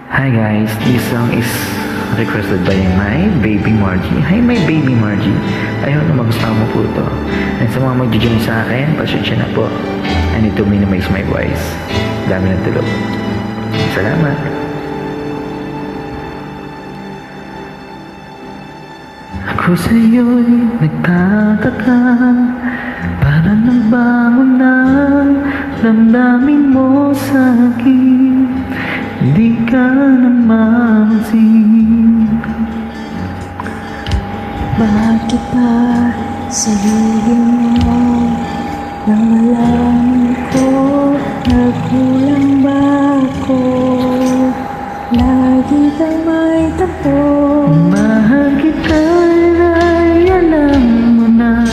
Hi guys, this song is requested by my baby Margie. Hi my baby Margie. Ayaw na magustuhan mo po ito. And sa mga mag-join sa akin, pasensya na po. I need to minimize my voice. Dami ng tulog. Salamat. Ako sa'yo'y nagtataka, parang nagbangon na damdamin mo sa'kin. Di ka na mamansin. Bakit ba sabihin mo nang malaman ko nagkulang ba ako? Lagi kang may tapo. Mahal kita ay alam mo na,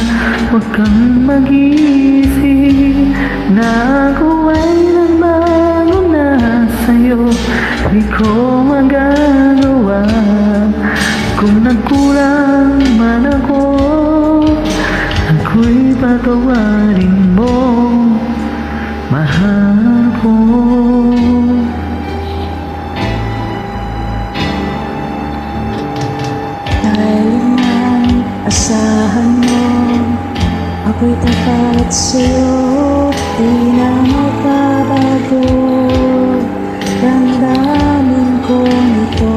huwag kang mag-iisip na ako ay nagbago na sa'yo. Di ko magagawa kung nagkulang man ako. Ako'y patawarin mo, mahal ko. Kailangan asahan mo ako'y tapat sa'yo, di na magbabago. Ramdamin ko nito.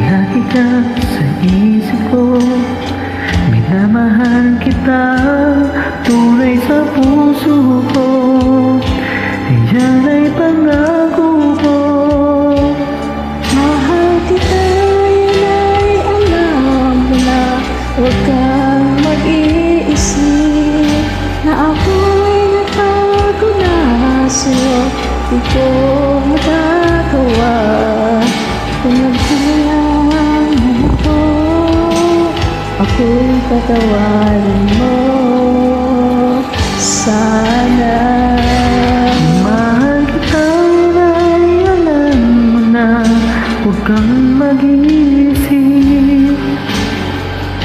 Lagi ka sa isip ko, minamahal kita, tunay sa puso ko. Yan ay pangako ko. Mahal kita, yun ay alam mo na. Huwag kang mag-iisip na ako'y natago na sa'yo. Di ko magagawa kung nagkulang ako. Ako'y patawarin mo sana. Mahal kita ay alam mo na, huwag kang mag-iisip.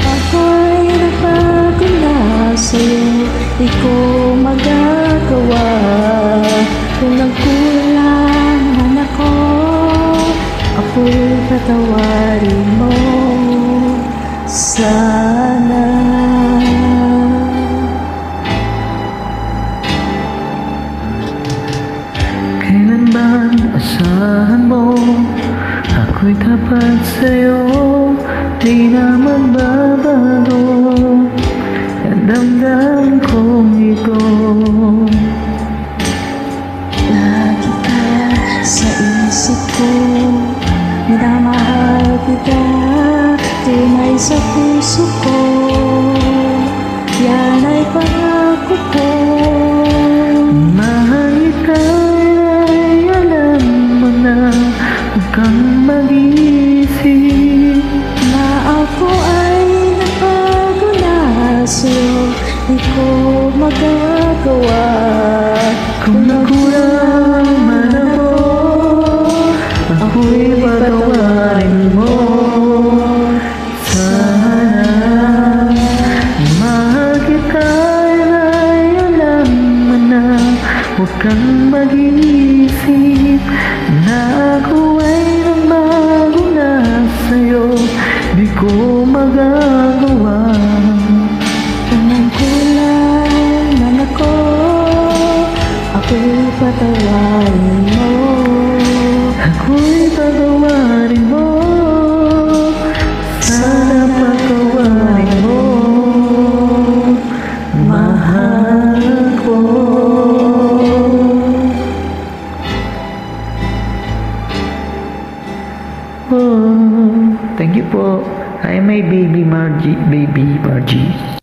Ako'y nagbago na sa'yo, di ko magagawa kung nagkulang man ako. Ako'y patawarin mo sana. Kailan ba asahan mo ako'y tapat sa'yo, di na magbabago ang damdamin kong ito. Lagi ka sa isip ko, minamahal kita, tunay sa puso ko. Yan ay pangako ko. Mahal kita ay alam mo na, huwag kang mag-iisip Na ako ay nagbago na sa'yo, di ko magagawa kung nagkulang man ako. Ako'y patawarin mo sana. Mahal kita ay alam mo na, huwag kang mag-iisip na ako ay nagbago na sa'yo. Di ko magagawa kung nagkulang man ako. Ako'y patawarin mo. Ako'y patawarin mo, sana patawarin mo, mahal ko. Oh, thank you po. Hi my baby Margie, baby Margie.